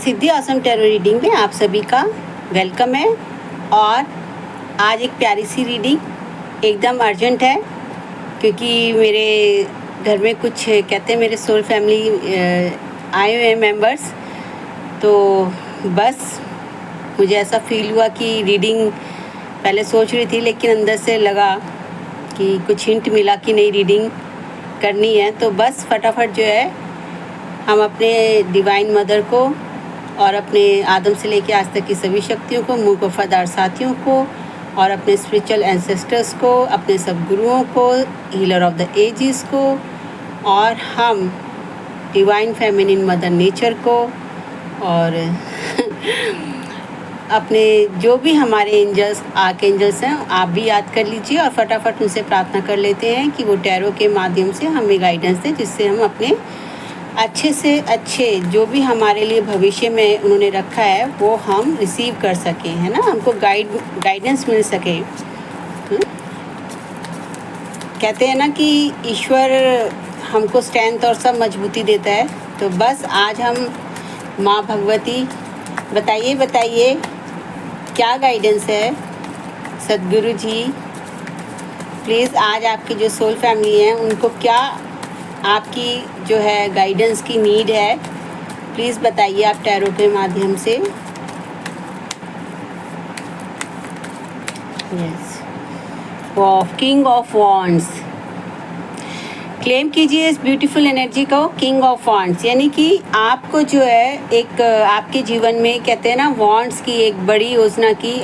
सिद्धि Assam tarot reading में आप सभी का वेलकम है। और आज एक प्यारी सी रीडिंग एकदम अर्जेंट है, क्योंकि मेरे घर में कुछ कहते हैं मेरे सोल फैमिली आए हुए हैं मेंबर्स। तो बस मुझे ऐसा फील हुआ कि रीडिंग पहले सोच रही थी, लेकिन अंदर से लगा कि कुछ हिंट मिला कि नहीं रीडिंग करनी है। तो बस फटाफट जो है हम अपने डिवाइन मदर को और अपने आदम से लेके आज तक की सभी शक्तियों को, मूक वफादार साथियों को और अपने स्पिरिचुअल एंसेस्टर्स को, अपने सब गुरुओं को, हीलर ऑफ द एजिस को, और हम डिवाइन फेमिनिन मदर नेचर को और अपने जो भी हमारे एंजल्स आर्क एंजल्स हैं आप भी याद कर लीजिए और फटाफट उनसे प्रार्थना कर लेते हैं कि वो टैरो के माध्यम से हमें गाइडेंस दें, जिससे हम अपने अच्छे से अच्छे जो भी हमारे लिए भविष्य में उन्होंने रखा है वो हम रिसीव कर सकें, है ना, हमको गाइडेंस मिल सके। कहते हैं ना कि ईश्वर हमको स्ट्रेंथ और सब मजबूती देता है। तो बस आज हम माँ भगवती बताइए क्या गाइडेंस है। सद्गुरु जी प्लीज़ आज आपकी जो सोल फैमिली है उनको क्या आपकी जो है गाइडेंस की नीड है, प्लीज़ बताइए आप टैरो के माध्यम से। Yes, king of wands claim कीजिए इस ब्यूटीफुल एनर्जी को, किंग ऑफ वॉन्ड्स, यानी कि आपको जो है एक आपके जीवन में कहते हैं ना वॉन्ड्स की एक बड़ी योजना की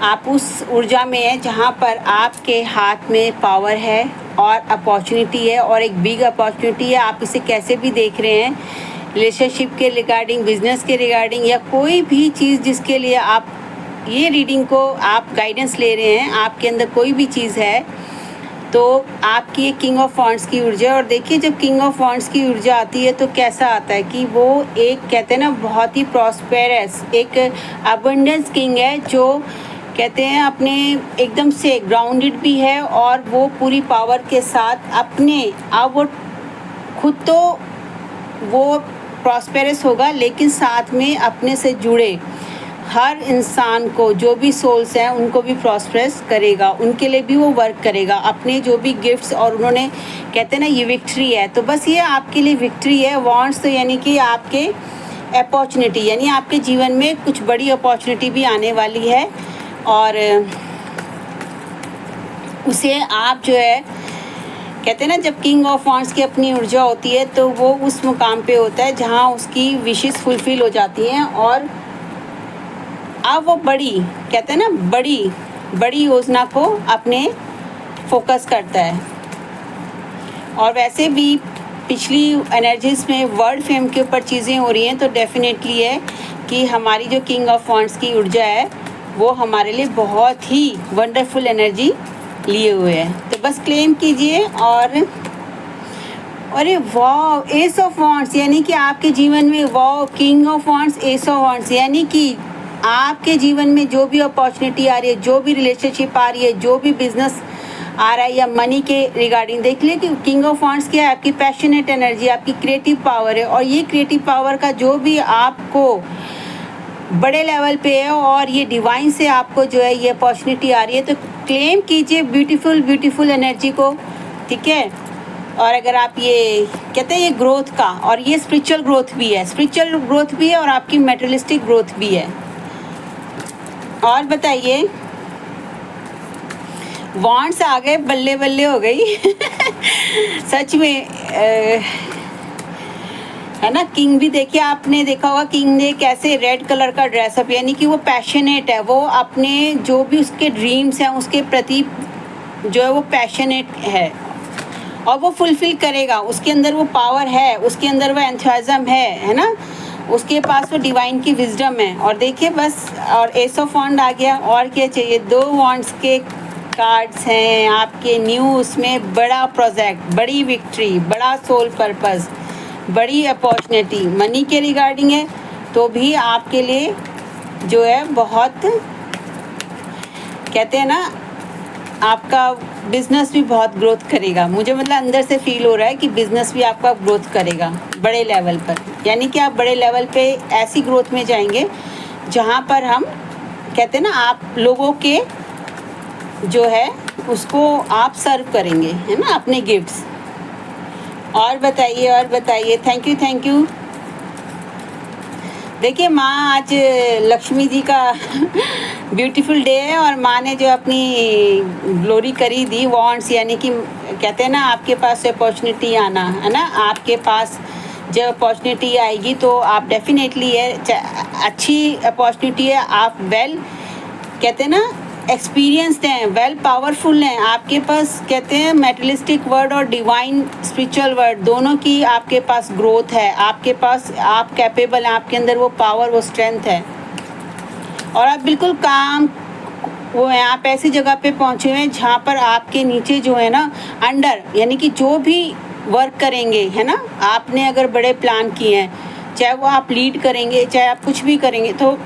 आप उस ऊर्जा में है जहाँ पर आपके हाथ में पावर है और अपॉर्चुनिटी है, और एक बिग अपॉर्चुनिटी है। आप इसे कैसे भी देख रहे हैं, रिलेशनशिप के रिगार्डिंग, बिजनेस के रिगार्डिंग, या कोई भी चीज़ जिसके लिए आप ये रीडिंग को आप गाइडेंस ले रहे हैं, आपके अंदर कोई भी चीज़ है तो आपकी एक किंग ऑफ वॉन्ड्स की ऊर्जा। और देखिए जब किंग ऑफ वॉन्ड्स की ऊर्जा आती है तो कैसा आता है कि वो एक कहते हैं ना बहुत ही प्रॉस्पेरस एक अबंडेंस किंग है, जो कहते हैं अपने एकदम से ग्राउंडेड भी है, और वो पूरी पावर के साथ अपने अब वो खुद तो वो प्रॉस्पेरस होगा, लेकिन साथ में अपने से जुड़े हर इंसान को, जो भी सोल्स हैं उनको भी प्रॉस्पेरस करेगा, उनके लिए भी वो वर्क करेगा, अपने जो भी गिफ्ट्स, और उन्होंने कहते हैं ना ये विक्ट्री है। तो बस ये आपके लिए विक्ट्री है। वॉन्ट्स तो यानी कि आपके अपॉर्चुनिटी, यानी आपके जीवन में कुछ बड़ी अपॉर्चुनिटी भी आने वाली है, और उसे आप जो है कहते हैं ना जब किंग ऑफ वॉन्ड्स की अपनी ऊर्जा होती है तो वो उस मुकाम पे होता है जहाँ उसकी विशेस फुलफिल हो जाती हैं, और अब वो बड़ी कहते हैं ना बड़ी योजना को अपने फोकस करता है। और वैसे भी पिछली एनर्जीज में वर्ल्ड फेम के ऊपर चीज़ें हो रही हैं, तो डेफिनेटली है कि हमारी जो किंग ऑफ वॉन्ड्स की ऊर्जा है वो हमारे लिए बहुत ही वंडरफुल एनर्जी लिए हुए है। तो बस क्लेम कीजिए। और अरे वाह, एस ऑफ वॉन्ड्स, यानी कि आपके जीवन में वाह king of wands, S of wands, यानी कि आपके जीवन में जो भी अपॉर्चुनिटी आ रही है, जो भी रिलेशनशिप आ रही है, जो भी बिजनेस आ रहा है, या मनी के रिगार्डिंग, देख लिया कि किंग ऑफ वॉन्ड्स क्या है, आपकी पैशनेट एनर्जी, आपकी क्रिएटिव पावर है, और ये क्रिएटिव पावर का जो भी आपको बड़े लेवल पे है, और ये डिवाइन से आपको जो है ये अपॉर्चुनिटी आ रही है। तो क्लेम कीजिए ब्यूटीफुल एनर्जी को, ठीक है। और अगर आप ये कहते हैं ये ग्रोथ का, और ये स्पिरिचुअल ग्रोथ भी है और आपकी मेटेरियलिस्टिक ग्रोथ भी है। और बताइए, वॉन्ड्स आ गए, बल्ले बल्ले हो गई सच में है ना। किंग भी देखिए, आपने देखा होगा किंग ने कैसे रेड कलर का ड्रेसअप, यानी कि वो पैशनेट है, वो अपने जो भी उसके ड्रीम्स हैं उसके प्रति जो है वो पैशनेट है, और वो फुलफिल करेगा। उसके अंदर वो पावर है, उसके अंदर वो एंथुसियाज्म है ना, उसके पास वो डिवाइन की विजडम है। और देखिए बस, और एस ऑफ वॉन्ड आ गया, और क्या चाहिए। 2 वॉन्ड्स के कार्ड्स हैं आपके न्यू, उसमें बड़ा प्रोजेक्ट, बड़ी विक्ट्री, बड़ा सोल पर्पस, बड़ी अपॉर्चुनिटी, मनी के रिगार्डिंग है तो भी आपके लिए जो है बहुत कहते हैं ना आपका बिजनेस भी बहुत ग्रोथ करेगा। मुझे मतलब अंदर से फील हो रहा है कि बिजनेस भी आपका ग्रोथ करेगा बड़े लेवल पर, यानी कि आप बड़े लेवल पे ऐसी ग्रोथ में जाएंगे जहाँ पर हम कहते हैं ना आप लोगों के जो है उसको आप सर्व करेंगे, है ना, अपने गिफ्ट्स। और बताइए, थैंक यू। देखिए माँ, आज लक्ष्मी जी का ब्यूटीफुल डे है और माँ ने जो अपनी ग्लोरी करी दी वॉन्ट्स, यानी कि कहते हैं ना आपके पास अपॉर्चुनिटी आना, है ना, आपके पास जब अपॉर्चुनिटी आएगी तो आप डेफिनेटली है अच्छी अपॉर्चुनिटी है, आप वेल कहते हैं ना एक्सपीरियंसड हैं, वेल पावरफुल हैं, आपके पास कहते हैं मेटेरियलिस्टिक वर्ड और डिवाइन स्पिरिचुअल वर्ड दोनों की आपके पास ग्रोथ है, आपके पास आप कैपेबल हैं, आपके अंदर वो पावर वो स्ट्रेंथ है और आप बिल्कुल काम वो हैं, आप ऐसी जगह पे पहुँचे हुए हैं जहाँ पर आपके नीचे जो है ना अंडर, यानी कि जो भी वर्क करेंगे, है ना, आपने अगर बड़े प्लान किए हैं, चाहे वो आप लीड करेंगे चाहे आप कुछ भी करेंगे तो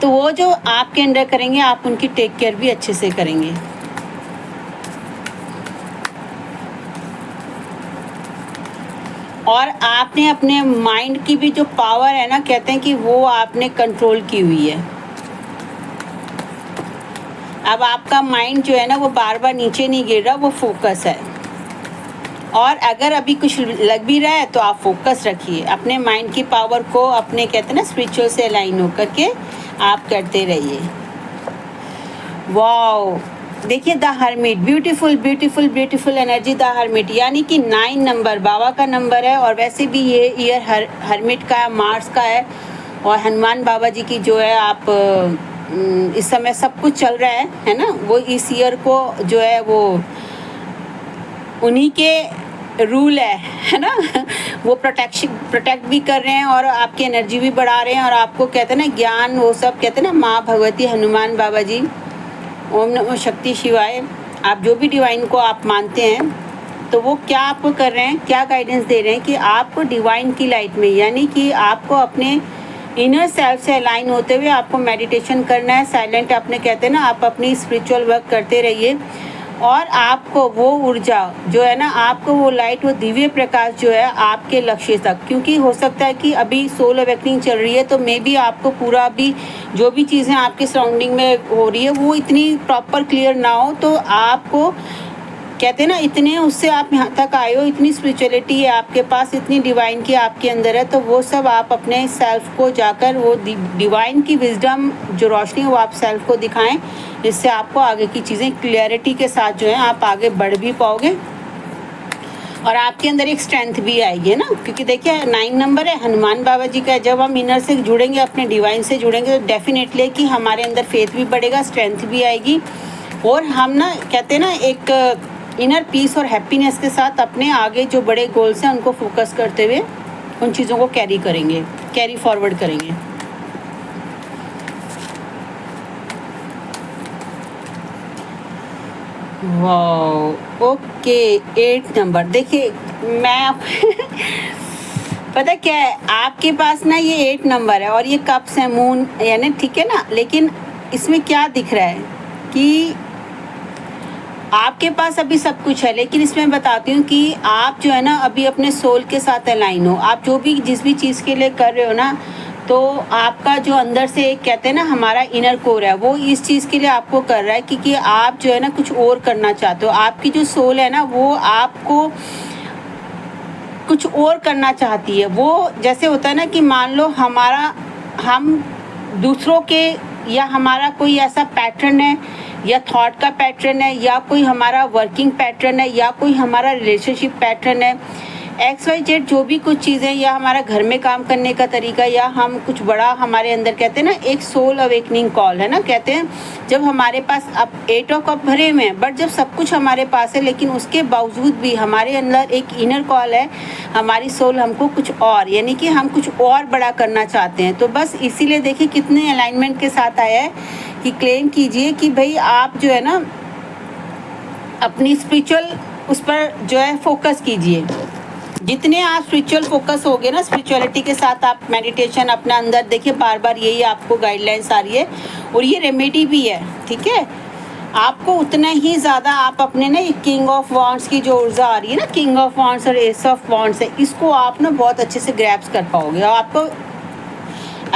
वो जो आपके अंडर करेंगे आप उनकी टेक केयर भी अच्छे से करेंगे। और आपने अपने माइंड की भी जो पावर है ना, कहते हैं कि वो आपने कंट्रोल की हुई है। अब आपका माइंड जो है ना वो बार बार नीचे नहीं गिर रहा, वो फोकस है। और अगर अभी कुछ लग भी रहा है तो आप फोकस रखिए अपने माइंड की पावर को, अपने कहते हैं ना स्पिरिचुअल से अलाइन होकर के आप करते रहिए। वाओ, देखिए the hermit, beautiful energy the hermit, यानी कि 9 नंबर बाबा का नंबर है और वैसे भी ये ईयर हर्मिट का है, मार्स का है और हनुमान बाबा जी की जो है आप इस समय सब कुछ चल रहा है ना, वो इस ईयर को जो है वो उन्हीं के रूल है ना वो प्रोटेक्ट भी कर रहे हैं और आपकी एनर्जी भी बढ़ा रहे हैं और आपको कहते हैं ना ज्ञान, वो सब कहते हैं ना माँ भगवती, हनुमान बाबा जी, ओम नमो शक्ति शिवाय, आप जो भी डिवाइन को आप मानते हैं तो वो क्या आपको कर रहे हैं, क्या गाइडेंस दे रहे हैं कि आपको डिवाइन की लाइट में, यानी कि आपको अपने इनर सेल्फ से अलाइन होते हुए आपको मेडिटेशन करना है, साइलेंट अपने कहते हैं ना आप अपनी स्पिरिचुअल वर्क करते रहिए और आपको वो ऊर्जा जो है ना, आपको वो लाइट, वो दिव्य प्रकाश जो है आपके लक्ष्य तक, क्योंकि हो सकता है कि अभी सोल अवेकनिंग चल रही है तो मे बी आपको पूरा भी जो भी चीज़ें आपके सराउंडिंग में हो रही है वो इतनी प्रॉपर क्लियर ना हो, तो आपको कहते हैं ना इतने उससे आप यहाँ तक आए हो, इतनी स्पिरिचुअलिटी है आपके पास, इतनी डिवाइन की आपके अंदर है, तो वो सब आप अपने सेल्फ को जाकर वो डिवाइन की विजडम जो रोशनी है वो आप सेल्फ को दिखाएं, जिससे आपको आगे की चीज़ें क्लियरिटी के साथ जो है आप आगे बढ़ भी पाओगे और आपके अंदर एक स्ट्रेंथ भी आएगी, है ना, क्योंकि देखिए 9 नंबर है, हनुमान बाबा जी का। जब हम इनर से जुड़ेंगे, अपने डिवाइन से जुड़ेंगे तो डेफिनेटली कि हमारे अंदर फेथ भी बढ़ेगा, स्ट्रेंथ भी आएगी और हम ना कहते हैं ना एक इनर पीस और हैप्पीनेस के साथ अपने आगे जो बड़े गोल्स हैं उनको फोकस करते हुए उन चीज़ों को कैरी फॉरवर्ड करेंगे। वाह, ओके, 8 नंबर। देखिए मैं पता क्या है, आपके पास ना ये 8 नंबर है और ये कप्स है, मून यानी, ठीक है ना, लेकिन इसमें क्या दिख रहा है कि आपके पास अभी सब कुछ है, लेकिन इसमें बताती हूँ कि आप जो है ना अभी अपने सोल के साथ अलाइन हो, आप जो भी जिस भी चीज़ के लिए कर रहे हो ना, तो आपका जो अंदर से एक कहते हैं ना हमारा इनर कोर है वो इस चीज़ के लिए आपको कर रहा है क्योंकि आप जो है ना कुछ और करना चाहते हो, आपकी जो सोल है ना वो आपको कुछ और करना चाहती है। वो जैसे होता है ना कि मान लो हम दूसरों के या हमारा कोई ऐसा पैटर्न है या थॉट का पैटर्न है या कोई हमारा वर्किंग पैटर्न है या कोई हमारा रिलेशनशिप पैटर्न है, XYZ जो भी कुछ चीज़ें, या हमारा घर में काम करने का तरीका, या हम कुछ बड़ा हमारे अंदर कहते हैं ना एक सोल अवेकनिंग कॉल है ना, कहते हैं जब हमारे पास अब 8 ऑफ कप भरे हुए हैं, बट जब सब कुछ हमारे पास है लेकिन उसके बावजूद भी हमारे अंदर एक इनर कॉल है, हमारी सोल हमको कुछ और, यानी कि हम कुछ और बड़ा करना चाहते हैं। तो बस इसीलिए देखिए कितने अलाइनमेंट के साथ आया है कि क्लेम कीजिए कि भाई आप जो है ना अपनी स्पिरिचुअल उस पर जो है फोकस कीजिए। जितने आप स्पिरिचुअल फोकस होगे ना, स्पिरिचुअलिटी के साथ आप मेडिटेशन अपना अंदर देखिए, बार बार यही आपको गाइडलाइंस आ रही है और ये रेमेडी भी है, ठीक है। आपको उतना ही ज़्यादा आप अपने ना किंग ऑफ वॉन्ड्स की जो ऊर्जा आ रही है ना, किंग ऑफ वॉन्ड्स और एस ऑफ वॉन्ड्स है, इसको आप ना बहुत अच्छे से ग्रैप्स कर पाओगे और आपको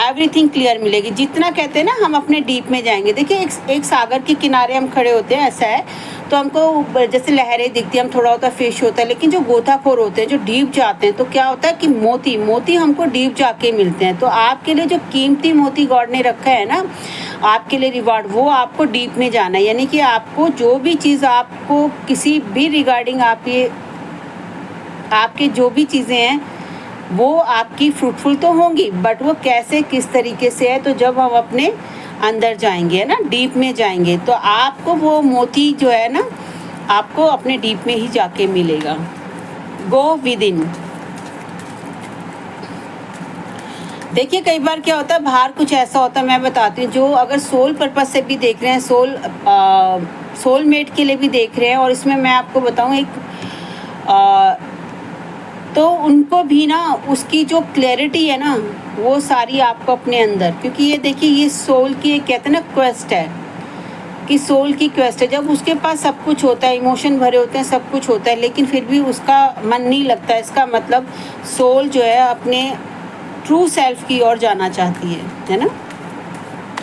एवरीथिंग क्लियर मिलेगी। जितना कहते हैं ना हम अपने डीप में जाएंगे। देखिए एक सागर के किनारे हम खड़े होते हैं, ऐसा है, तो हमको जैसे लहरें दिखती हैं, हम थोड़ा होता फिश होता है, लेकिन जो गोताखोर होते हैं, जो डीप जाते हैं, तो क्या होता है कि मोती मोती हमको डीप जाके मिलते हैं। तो आपके लिए जो कीमती मोती गॉड ने रखा है ना आपके लिए रिवार्ड, वो आपको डीप में जाना है। यानी कि आपको जो भी चीज़ आपको किसी भी रिगार्डिंग आपके जो भी चीज़ें हैं वो आपकी फ्रूटफुल तो होंगी, बट वो कैसे किस तरीके से है, तो जब हम अपने अंदर जाएंगे ना, डीप में जाएंगे, तो आपको वो मोती जो है ना आपको अपने डीप में ही जाके मिलेगा। Go with in. देखिए कई बार क्या होता है, बाहर कुछ ऐसा होता है, मैं बताती हूँ, जो अगर सोल पर्पज से भी देख रहे हैं, सोलमेट के लिए भी देख रहे हैं, और इसमें मैं आपको बताऊँ एक तो उनको भी ना उसकी जो क्लैरिटी है ना वो सारी आपको अपने अंदर, क्योंकि ये देखिए ये सोल की एक कहते हैं ना क्वेस्ट है, कि सोल की क्वेस्ट है। जब उसके पास सब कुछ होता है, इमोशन भरे होते हैं, सब कुछ होता है, लेकिन फिर भी उसका मन नहीं लगता, इसका मतलब सोल जो है अपने ट्रू सेल्फ की ओर जाना चाहती है ना,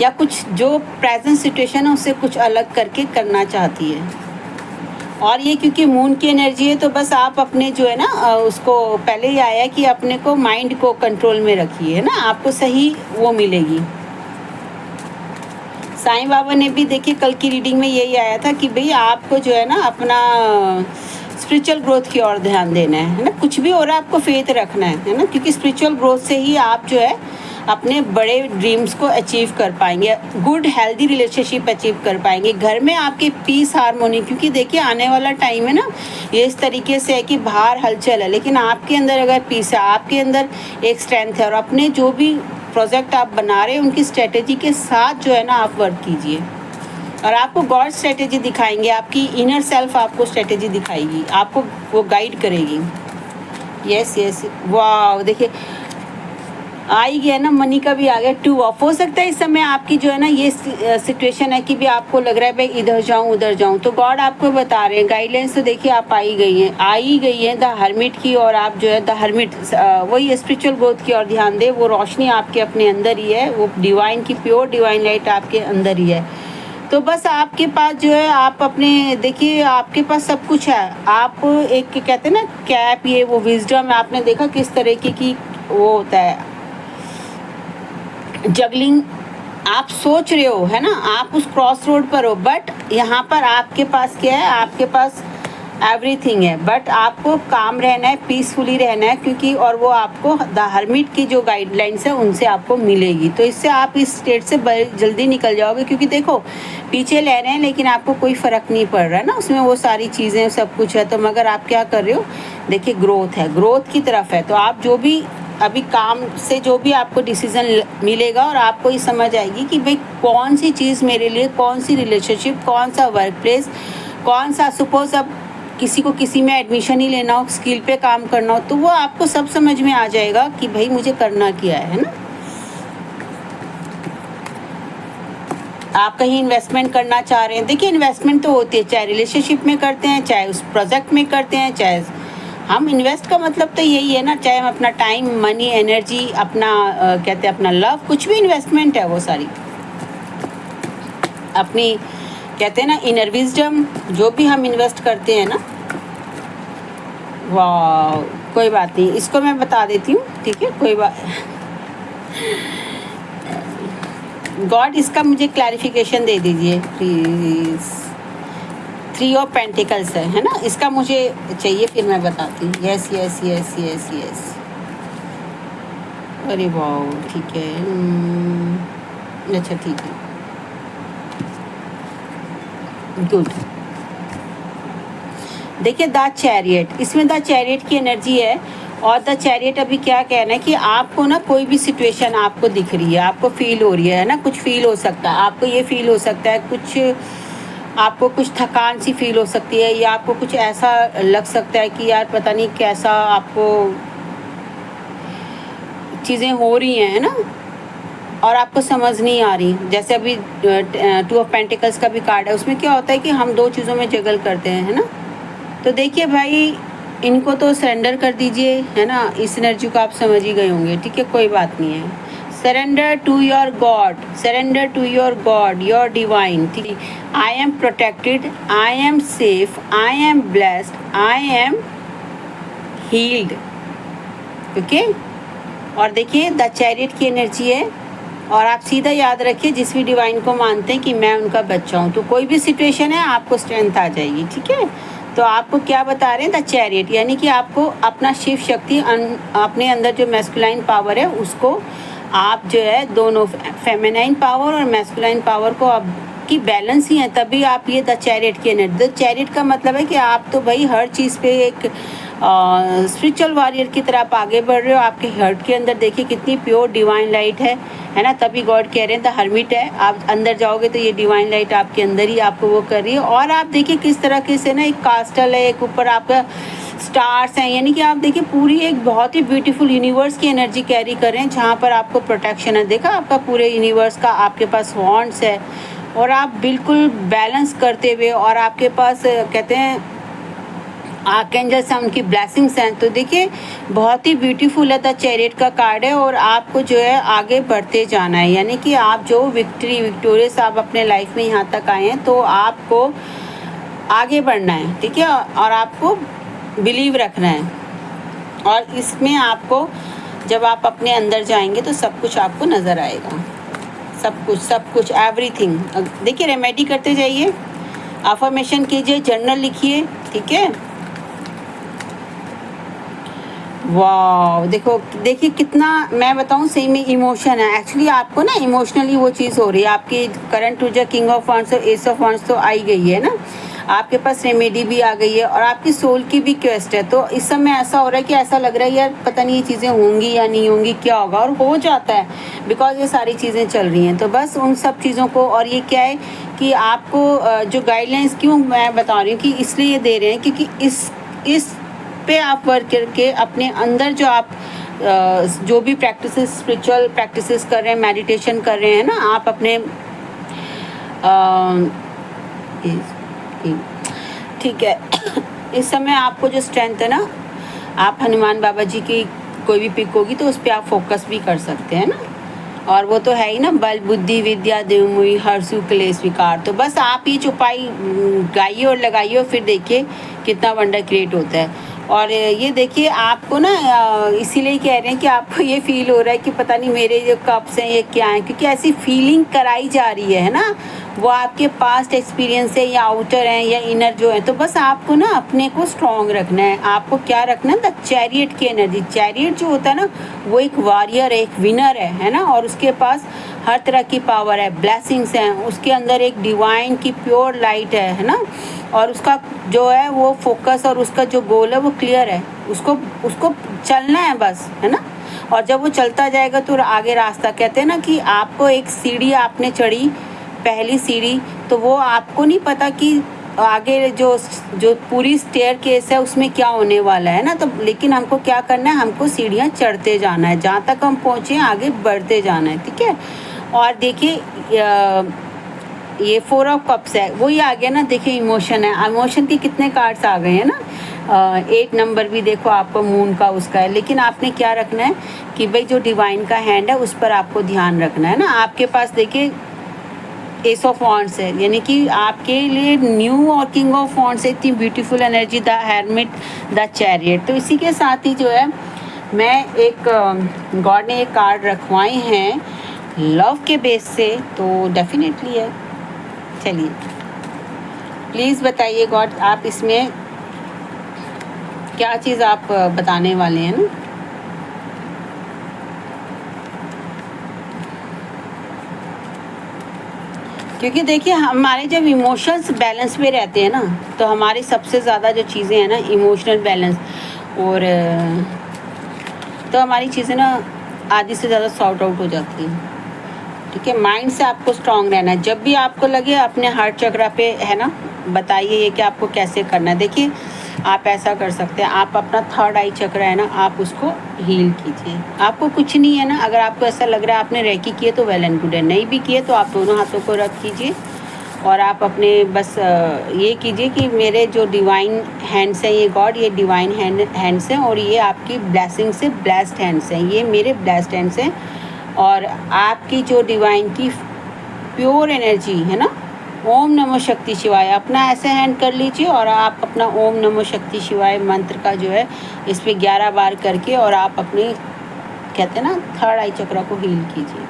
या कुछ जो प्रेजेंट सिचुएशन है उससे कुछ अलग करके करना चाहती है। और ये क्योंकि मून की एनर्जी है, तो बस आप अपने जो है ना उसको पहले ही आया कि अपने को माइंड को कंट्रोल में रखिए, है ना, आपको सही वो मिलेगी। साईं बाबा ने भी देखिए कल की रीडिंग में यही आया था कि भाई आपको जो है ना अपना स्पिरिचुअल ग्रोथ की ओर ध्यान देना है ना, कुछ भी हो रहा है आपको फेथ रखना है ना, क्योंकि स्पिरिचुअल ग्रोथ से ही आप जो है अपने बड़े ड्रीम्स को अचीव कर पाएंगे, गुड हेल्दी रिलेशनशिप अचीव कर पाएंगे, घर में आपके पीस हार्मोनी, क्योंकि देखिए आने वाला टाइम है ना ये इस तरीके से है कि बाहर हलचल है, लेकिन आपके अंदर अगर पीस है, आपके अंदर एक स्ट्रेंथ है, और अपने जो भी प्रोजेक्ट आप बना रहे हैं उनकी स्ट्रेटेजी के साथ जो है ना आप वर्क कीजिए, और आपको गॉड स्ट्रेटेजी दिखाएंगे, आपकी इनर सेल्फ आपको स्ट्रेटेजी दिखाएगी, आपको वो गाइड करेगी। यस यस, वाह, देखिए आ ही गया ना, मनी का भी आ गया, 2 ऑफ। हो सकता है इस समय आपकी जो है ना ये सिचुएशन है कि भी आपको लग रहा है भाई इधर जाऊं उधर जाऊं, तो गॉड आपको बता रहे हैं, गाइडलाइंस तो देखिए आप आ ही गई हैं द हर्मिट की, और आप जो है द हर्मिट वही स्पिरिचुअल ग्रोथ की ओर ध्यान दें। वो रोशनी आपके अपने अंदर ही है, वो डिवाइन की प्योर डिवाइन लाइट आपके अंदर ही है। तो बस आपके पास जो है आप अपने देखिए आपके पास सब कुछ है, आप एक कहते हैं ना कैप, ये वो विजडम, आपने देखा किस तरीके की वो होता है जगलिंग, आप सोच रहे हो, है ना, आप उस क्रॉस रोड पर हो, बट यहाँ पर आपके पास क्या है, आपके पास एवरीथिंग है, बट आपको काम रहना है, पीसफुली रहना है, क्योंकि और वो आपको द हर्मिट की जो गाइडलाइंस है उनसे आपको मिलेगी, तो इससे आप इस स्टेट से जल्दी निकल जाओगे, क्योंकि देखो पीछे ले रहे हैं लेकिन आपको कोई फ़र्क नहीं पड़ रहा है ना, उसमें वो सारी चीज़ें सब कुछ है, तो मगर आप क्या कर रहे हो, देखिए ग्रोथ है, ग्रोथ की तरफ है, तो आप जो भी अभी काम से जो भी आपको डिसीज़न मिलेगा, और आपको ये समझ आएगी कि भाई कौन सी चीज़ मेरे लिए, कौन सी रिलेशनशिप, कौन सा वर्क प्लेस, कौन सा, सपोज अब किसी को किसी में एडमिशन ही लेना हो, स्किल पे काम करना हो, तो वो आपको सब समझ में आ जाएगा कि भाई मुझे करना क्या है ना। आप कहीं इन्वेस्टमेंट करना चाह रहे हैं, देखिए इन्वेस्टमेंट तो होती है, चाहे रिलेशनशिप में करते हैं, चाहे उस प्रोजेक्ट में करते हैं, चाहे हम इन्वेस्ट का मतलब तो यही है ना, चाहे हम अपना टाइम, मनी, एनर्जी, अपना कहते हैं अपना लव, कुछ भी इन्वेस्टमेंट है, वो सारी अपनी कहते हैं ना इनर विजडम, जो भी हम इन्वेस्ट करते हैं ना। वाह, कोई बात नहीं, इसको मैं बता देती हूँ, ठीक है, कोई बात। गॉड इसका मुझे क्लैरिफिकेशन दे दीजिए प्लीज़। 3 ऑफ पेंटिकल्स है ना, इसका मुझे चाहिए, फिर मैं बताती हूँ। Yes yes yes yes yes, अरे वाह, ठीक है, अच्छा ठीक है, गुड। देखिए द चैरियट, इसमें द चैरियट की एनर्जी है, और द चैरियट अभी क्या कहना है कि आपको ना कोई भी सिचुएशन आपको दिख रही है, आपको फील हो रही है ना, कुछ फील हो सकता है आपको, ये फील हो सकता है कुछ आपको कुछ थकान सी फील हो सकती है, या आपको कुछ ऐसा लग सकता है कि यार पता नहीं कैसा आपको चीज़ें हो रही हैं, है ना, और आपको समझ नहीं आ रही, जैसे अभी 2 ऑफ पेंटिकल्स का भी कार्ड है, उसमें क्या होता है कि हम 2 चीज़ों में जगल करते हैं, है ना। तो देखिए भाई, इनको तो सरेंडर कर दीजिए, है ना। इस एनर्जी को आप समझ ही गए होंगे, ठीक है, कोई बात नहीं है। Surrender to your God, surrender to your God, your divine, ठीक है। I am protected, I am safe, I am blessed, I am healed, okay. और देखिए द चैरियट की एनर्जी है, और आप सीधा याद रखिए जिस भी डिवाइन को मानते हैं कि मैं उनका बच्चा हूँ, तो कोई भी सिचुएशन है आपको स्ट्रेंथ आ जाएगी, ठीक है। तो आपको क्या बता रहे हैं द चैरियट, यानी कि आपको अपना शिव शक्ति अपने अंदर जो मैस्कुलाइन पावर है उसको आप जो है दोनों फेमिनाइन पावर और मैस्कुलाइन पावर को आपकी बैलेंस ही है, तभी आप ये द चैरियट की एनर्जी। द चैरियट का मतलब है कि आप तो भाई हर चीज़ पे एक स्पिरिचुअल वॉरियर की तरह आप आगे बढ़ रहे हो। आपके हार्ट के अंदर देखिए कितनी प्योर डिवाइन लाइट है ना। तभी गॉड कह रहे हैं द हर्मिट है, आप अंदर जाओगे तो ये डिवाइन लाइट आपके अंदर ही आपको वो कर रही है। और आप देखिए किस तरह के से ना एक कास्टल है, एक ऊपर आपका स्टार्स हैं, यानी कि आप देखिए पूरी एक बहुत ही ब्यूटीफुल यूनिवर्स की एनर्जी कैरी कर रहे हैं, जहाँ पर आपको प्रोटेक्शन है। देखा आपका पूरे यूनिवर्स का आपके पास वॉन्ड्स है, और आप बिल्कुल बैलेंस करते हुए, और आपके पास कहते हैं आर्कएंजल्स हैं, उनकी ब्लेसिंग्स हैं। तो देखिए बहुत ही ब्यूटीफुल है, द चैरियट का कार्ड है, और आपको जो है आगे बढ़ते जाना है, यानी कि आप जो विक्टोरियस आप अपने लाइफ में यहाँ तक आए हैं, तो आपको आगे बढ़ना है, ठीक है, और आपको बिलीव रखना है। और इसमें आपको जब आप अपने अंदर जाएंगे तो सब कुछ आपको नज़र आएगा, सब कुछ एवरीथिंग। देखिए रेमेडी करते जाइए, अफर्मेशन कीजिए, जर्नल लिखिए, ठीक है। वाह, देखिए कितना मैं बताऊं, सही में इमोशन है एक्चुअली। आपको ना इमोशनली वो चीज़ हो रही है। आपकी करंट ऊर्जा किंग ऑफ वॉन्ड्स और एस ऑफ वॉन्ड्स तो आई गई है ना, आपके पास रेमेडी भी आ गई है, और आपकी सोल की भी क्वेस्ट है। तो इस समय ऐसा हो रहा है कि ऐसा लग रहा है यार पता नहीं ये चीज़ें होंगी या नहीं होंगी, क्या होगा, और हो जाता है बिकॉज ये सारी चीज़ें चल रही हैं। तो बस उन सब चीज़ों को, और ये क्या है कि आपको जो गाइडलाइंस क्यों मैं बता रही हूँ कि इसलिए दे रहे हैं क्योंकि इस पे आप वर्क करके अपने अंदर जो आप जो भी प्रैक्टिसेस, स्पिरिचुअल प्रैक्टिसेस कर रहे हैं, मेडिटेशन कर रहे हैं ना, आप अपने ठीक है इस समय आपको जो स्ट्रेंथ है ना, आप हनुमान बाबा जी की कोई भी पिक होगी तो उस पर आप फोकस भी कर सकते हैं ना। और वो तो है ही ना, बल बुद्धि विद्या देवमुई हर्षु क्लेश विकार। तो बस आप ये चौपाई गाइए और लगाइए, और फिर देखिए कितना वंडर क्रिएट होता है। और ये देखिए आपको ना इसीलिए कह रहे हैं कि आपको ये फील हो रहा है कि पता नहीं मेरे जो कप्स हैं ये क्या हैं, क्योंकि ऐसी फीलिंग कराई जा रही है ना, वो आपके पास्ट एक्सपीरियंस है या आउटर हैं या इनर जो है। तो बस आपको ना अपने को स्ट्रॉन्ग रखना है। आपको क्या रखना है, द चैरियट की एनर्जी। चैरियट जो होता है ना, वो एक वॉरियर है, एक विनर है ना, और उसके पास हर तरह की पावर है, ब्लेसिंग्स हैं, उसके अंदर एक डिवाइन की प्योर लाइट है ना, और उसका जो है वो फोकस और उसका जो गोल है वो क्लियर है, उसको चलना है बस, है ना। और जब वो चलता जाएगा तो आगे रास्ता, कहते हैं ना कि आपको एक सीढ़ी आपने चढ़ी, पहली सीढ़ी, तो वो आपको नहीं पता कि आगे जो पूरी स्टेयर केस है उसमें क्या होने वाला है ना। तो लेकिन हमको क्या करना है, हमको सीढ़ियाँ चढ़ते जाना है, जहाँ तक हम पहुँचे आगे बढ़ते जाना है, ठीक है। और देखिए ये 4 ऑफ कप्स है, वही आ गया ना। देखिए इमोशन है, इमोशन के कितने कार्ड्स आ गए हैं ना। 8 नंबर भी देखो आपको मून का उसका है। लेकिन आपने क्या रखना है कि भाई जो डिवाइन का हैंड है उस पर आपको ध्यान रखना है ना। आपके पास देखिए एस ऑफ वॉन्ड्स है, यानी कि आपके लिए न्यू और किंग ऑफ वॉन्ड्स है, इतनी beautiful energy, the hermit, the chariot. तो इसी के साथ ही जो है मैं एक गॉड ने एक कार्ड रखवाए हैं लव के बेस से, तो डेफिनेटली है। चलिए प्लीज़ बताइए गॉड, आप इसमें क्या चीज़ आप बताने वाले हैं ना। क्योंकि देखिए हमारे जब इमोशंस बैलेंस में रहते हैं ना, तो हमारी सबसे ज़्यादा जो चीज़ें हैं ना, इमोशनल बैलेंस, और तो हमारी चीज़ें ना आधी से ज़्यादा सॉर्ट आउट हो जाती हैं, ठीक है। माइंड से आपको स्ट्रांग रहना है। जब भी आपको लगे अपने हार्ट चक्रा पे है ना, बताइए ये कि आपको कैसे करना है। देखिए आप ऐसा कर सकते हैं, आप अपना थर्ड आई चक्र है ना, आप उसको हील कीजिए। आपको कुछ नहीं है ना, अगर आपको ऐसा लग रहा है आपने रेकी किए तो वेल एंड गुड है, नहीं भी किए तो आप दोनों हाथों को रख कीजिए और आप अपने बस ये कीजिए कि मेरे जो डिवाइन हैंड्स हैं, ये गॉड, ये डिवाइन हैंड्स हैं और ये आपकी ब्लेसिंग से ब्लेस्ड हैंड्स हैं, ये मेरे ब्लेस्ड हैंड्स हैं। और आपकी जो डिवाइन की प्योर एनर्जी है ना, ओम नमो शक्ति शिवाय, अपना ऐसे हैंड कर लीजिए और आप अपना ओम नमो शक्ति शिवाय मंत्र का जो है इस पर 11 बार करके और आप अपने कहते हैं ना थर्ड आई चक्र को हील कीजिए।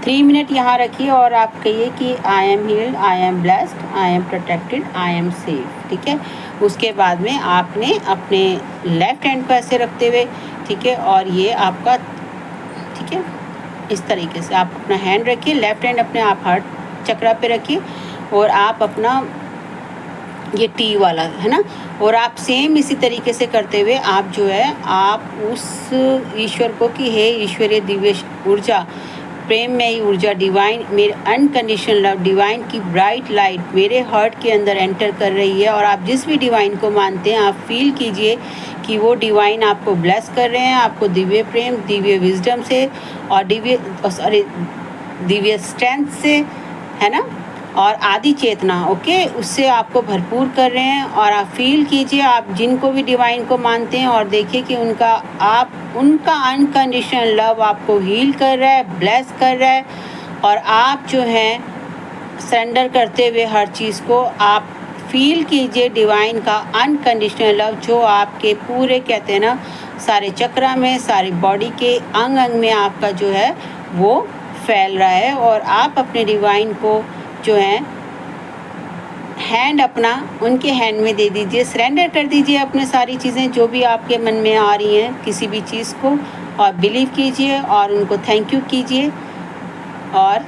3 मिनट यहाँ रखिए और आप कहिए कि आई am heeled, I am blessed, I am protected, I am safe. ठीक है, उसके बाद में आपने अपने लेफ़्ट हैंड को ऐसे रखते हुए, ठीक है, और ये आपका, ठीक है, इस तरीके से आप अपना हैंड रखिए, लेफ़्ट हैंड अपने आप हार्ट चक्रा पे रखिए और आप अपना ये टी वाला है ना, और आप सेम इसी तरीके से करते हुए आप जो है आप उस ईश्वर को कि हे ईश्वरीय दिव्य ऊर्जा, प्रेम में ही ऊर्जा, डिवाइन, मेरे अनकंडीशनल लव, डिवाइन की ब्राइट लाइट मेरे हार्ट के अंदर एंटर कर रही है। और आप जिस भी डिवाइन को मानते हैं आप फील कीजिए कि वो डिवाइन आपको ब्लेस कर रहे हैं, आपको दिव्य प्रेम, दिव्य विजडम से और दिव्य स्ट्रेंथ से, है ना, और आदि चेतना, ओके, उससे आपको भरपूर कर रहे हैं। और आप फील कीजिए आप जिनको भी डिवाइन को मानते हैं और देखिए कि उनका अनकंडीशनल लव आपको हील कर रहा है, ब्लेस कर रहा है। और आप जो हैं सरेंडर करते हुए हर चीज़ को आप फील कीजिए डिवाइन का अनकंडीशनल लव जो आपके पूरे कहते हैं ना सारे चक्रा में, सारे बॉडी के अंग अंग में आपका जो है वो फैल रहा है। और आप अपने डिवाइन को जो है हैंड अपना उनके हैंड में दे दीजिए, सरेंडर कर दीजिए अपने सारी चीज़ें जो भी आपके मन में आ रही हैं किसी भी चीज़ को, और बिलीव कीजिए और उनको थैंक यू कीजिए। और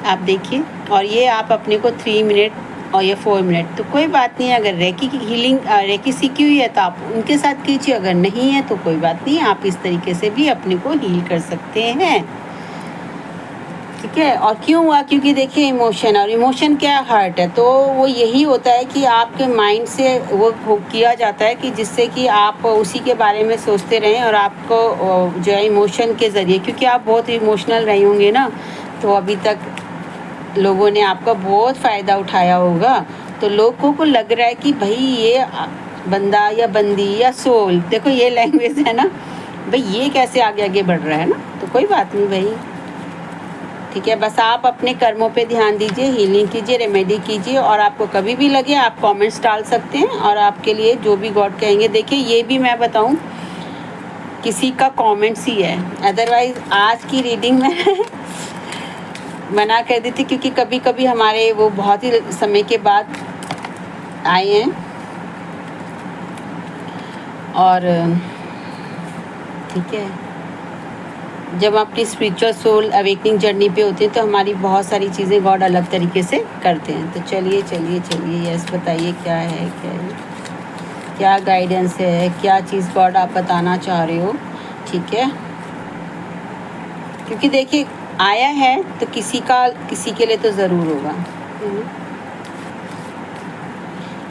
आप देखिए, और ये आप अपने को 3 मिनट और ये 4 मिनट, तो कोई बात नहीं है, अगर रेकी की हीलिंग रेकी सीखी हुई है तो आप उनके साथ कीजिए, अगर नहीं है तो कोई बात नहीं, आप इस तरीके से भी अपने को हील कर सकते हैं। ठीक है, और क्यों हुआ, क्योंकि देखिए इमोशन, और इमोशन क्या हर्ट है, तो वो यही होता है कि आपके माइंड से वो किया जाता है कि जिससे कि आप उसी के बारे में सोचते रहें और आपको जो है इमोशन के ज़रिए, क्योंकि आप बहुत इमोशनल रहे होंगे ना, तो अभी तक लोगों ने आपका बहुत फ़ायदा उठाया होगा, तो लोगों को लग रहा है कि भाई ये बंदा या बंदी या सोल, देखो ये लैंग्वेज है ना भाई, ये कैसे आगे आगे बढ़ रहा है ना, तो कोई बात नहीं भाई। ठीक है, बस आप अपने कर्मों पे ध्यान दीजिए, हीलिंग कीजिए, रेमेडी कीजिए, और आपको कभी भी लगे आप कमेंट्स डाल सकते हैं और आपके लिए जो भी गॉड कहेंगे। देखिए ये भी मैं बताऊं, किसी का कमेंट्स ही है, अदरवाइज आज की रीडिंग में मना कर दी थी, क्योंकि कभी कभी हमारे वो बहुत ही समय के बाद आए हैं और ठीक है, जब हम अपनी स्पिरिचुअल सोल अवेकनिंग जर्नी पे होते हैं तो हमारी बहुत सारी चीज़ें गॉड अलग तरीके से करते हैं। तो चलिए चलिए चलिए, यस बताइए क्या है, क्या गाइडेंस है, क्या चीज़ गॉड आप बताना चाह रहे हो। ठीक है, क्योंकि देखिए आया है तो किसी के लिए तो ज़रूर होगा।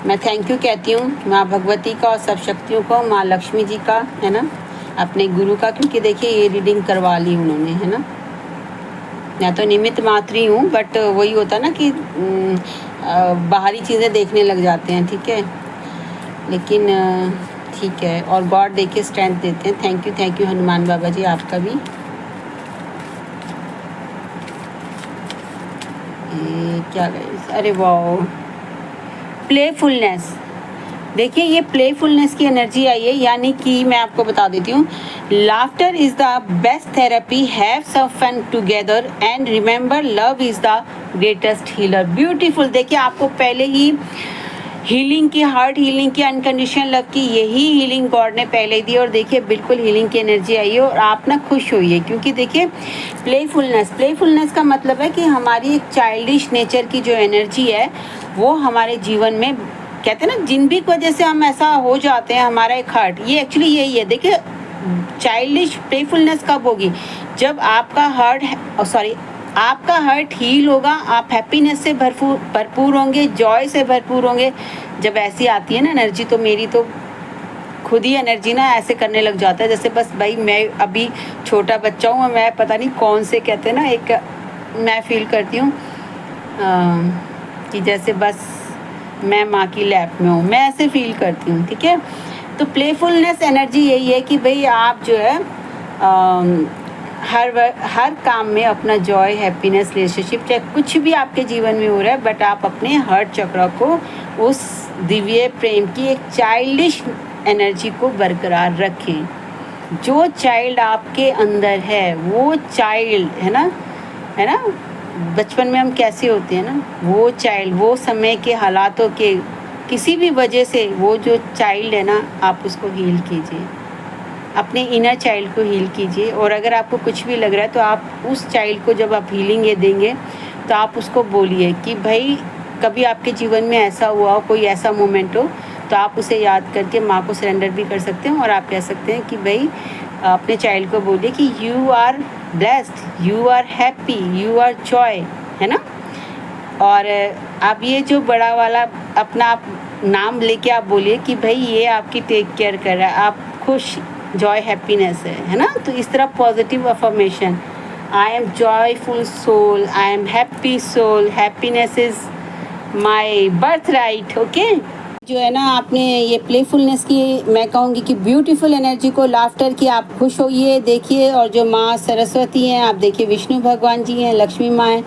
मैं थैंक यू कहती हूँ माँ भगवती का और सब शक्तियों को, माँ लक्ष्मी जी का, है ना, अपने गुरु का, क्योंकि देखिए ये रीडिंग करवा ली उन्होंने, है ना। मैं तो निमित्त मात्र ही हूँ, बट वही होता ना कि बाहरी चीज़ें देखने लग जाते हैं। ठीक है, लेकिन ठीक है, और गॉड देखिए स्ट्रेंथ देते हैं। थैंक यू हनुमान बाबा जी, आपका भी। क्या गाइस, अरे वाह, प्लेफुलनेस, देखिए ये प्लेफुलनेस की एनर्जी आई है, यानी कि मैं आपको बता देती हूँ, laughter is the best therapy, have some fun together and remember love is the greatest healer. Beautiful, देखिए आपको पहले ही हीलिंग की, हार्ट हीलिंग की, अनकंडीशनल लव की यही हीलिंग गॉड ने पहले दी, और देखिए बिल्कुल हीलिंग की एनर्जी आई है और आप ना खुश होइए, क्योंकि देखिए प्लेफुलनेस का मतलब है कि हमारी एक चाइल्डिश नेचर की जो एनर्जी है वो हमारे जीवन में, कहते हैं ना जिन वजह से हम ऐसा हो जाते हैं, हमारा एक हार्ट, ये एक्चुअली यही है। देखिए चाइल्डिश प्लेफुलनेस कब होगी, जब आपका हार्ट हील होगा, आप हैप्पीनेस से भरपूर होंगे, जॉय से भरपूर होंगे। जब ऐसी आती है ना एनर्जी, तो मेरी तो खुद ही एनर्जी ना ऐसे करने लग जाता है जैसे बस भाई मैं अभी छोटा बच्चा हूँ, मैं पता नहीं कौन से कहते हैं ना, एक मैं फील करती हूँ कि जैसे बस मैं माँ की लैप में हूँ, मैं ऐसे फील करती हूँ। ठीक है, तो प्लेफुलनेस एनर्जी यही है कि भाई आप जो है हर काम में अपना जॉय, हैप्पीनेस, रिलेशनशिप, चाहे कुछ भी आपके जीवन में हो रहा है, बट आप अपने हार्ट चक्र को, उस दिव्य प्रेम की एक चाइल्डिश एनर्जी को बरकरार रखें। जो चाइल्ड आपके अंदर है, वो चाइल्ड है ना, बचपन में हम कैसे होते हैं ना, वो चाइल्ड, वो समय के हालातों के किसी भी वजह से वो जो चाइल्ड है ना, आप उसको हील कीजिए, अपने इनर चाइल्ड को हील कीजिए। और अगर आपको कुछ भी लग रहा है तो आप उस चाइल्ड को जब आप हीलिंग ये देंगे तो आप उसको बोलिए कि भाई कभी आपके जीवन में ऐसा हुआ हो, कोई ऐसा मोमेंट हो, तो आप उसे याद करके माँ को सरेंडर भी कर सकते हैं। और आप कह सकते हैं कि भाई अपने चाइल्ड को बोलिए कि you are blessed, you are happy, you are joy, है ना। और आप ये जो बड़ा वाला अपना आप नाम लेके आप बोलिए कि भाई ये आपकी टेक केयर कर रहा है, आप खुश, जॉय, हैप्पीनेस है ना। तो इस तरह positive affirmation, I am joyful soul, I am happy soul, happiness is my birthright. Okay, जो है ना आपने ये प्लेफुलनेस की, मैं कहूँगी कि ब्यूटीफुल एनर्जी को, लाफ्टर की आप खुश होइए, देखिए। और जो माँ सरस्वती हैं, आप देखिए विष्णु भगवान जी हैं, लक्ष्मी माँ हैं,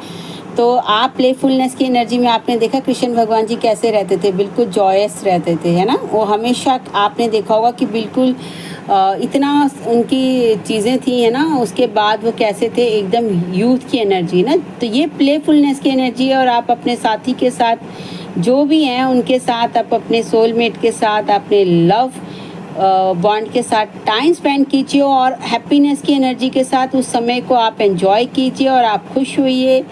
तो आप प्लेफुलनेस की एनर्जी में आपने देखा कृष्ण भगवान जी कैसे रहते थे, बिल्कुल जॉयस रहते थे, है ना। वो हमेशा आपने देखा होगा कि बिल्कुल इतना उनकी चीज़ें थी, है ना, उसके बाद वो कैसे थे, एकदम यूथ की एनर्जी ना। तो ये प्लेफुलनेस की एनर्जी है। और आप अपने साथी के साथ जो भी हैं उनके साथ, आप अपने सोलमेट के साथ, अपने लव बॉन्ड के साथ टाइम स्पेंड कीजिए और हैप्पीनेस की एनर्जी के साथ उस समय को आप एंजॉय कीजिए और आप खुश होइए।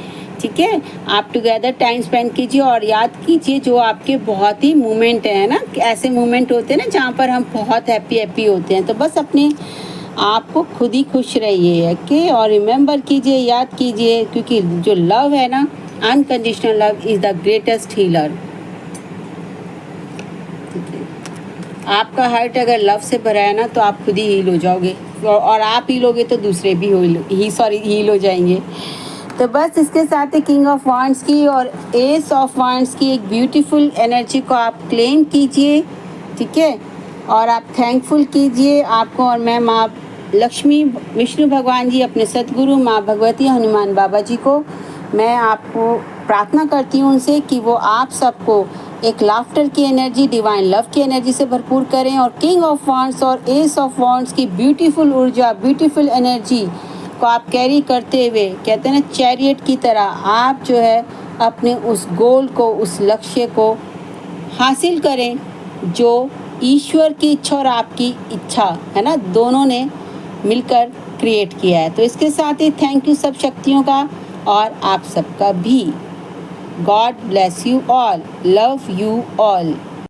ठीक है, आप टुगेदर टाइम स्पेंड कीजिए और याद कीजिए जो आपके बहुत ही मोमेंट है ना, ऐसे मोमेंट होते हैं ना जहाँ पर हम बहुत हैप्पी होते हैं। तो बस अपने आप को खुद ही खुश रहिए, ओके। और रिमेंबर कीजिए, याद कीजिए, क्योंकि जो लव है ना, unconditional love is the greatest healer. आपका हार्ट अगर लव से भरा है ना, तो आप खुद ही हील हो जाओगे, और आप हील होगे तो दूसरे भी हील हो जाएंगे। तो बस इसके साथ ही किंग ऑफ वांड्स की और एस ऑफ वांड्स की एक ब्यूटीफुल एनर्जी को आप क्लेम कीजिए। ठीक है, और आप थैंकफुल कीजिए आपको और मैं माँ लक्ष्मी, विष्णु भगवान जी, अपने सदगुरु माँ भगवती, हनुमान बाबा जी को मैं आपको प्रार्थना करती हूँ उनसे कि वो आप सबको एक लाफ्टर की एनर्जी, डिवाइन लव की एनर्जी से भरपूर करें। और किंग ऑफ वांड्स और एस ऑफ वांड्स की ब्यूटीफुल ऊर्जा, ब्यूटीफुल एनर्जी को आप कैरी करते हुए, कहते हैं ना चैरियट की तरह, आप जो है अपने उस गोल को, उस लक्ष्य को हासिल करें जो ईश्वर की इच्छा और आपकी इच्छा है ना, दोनों ने मिलकर क्रिएट किया है। तो इसके साथ ही थैंक यू सब शक्तियों का और आप सबका भी। God bless you all, love you all.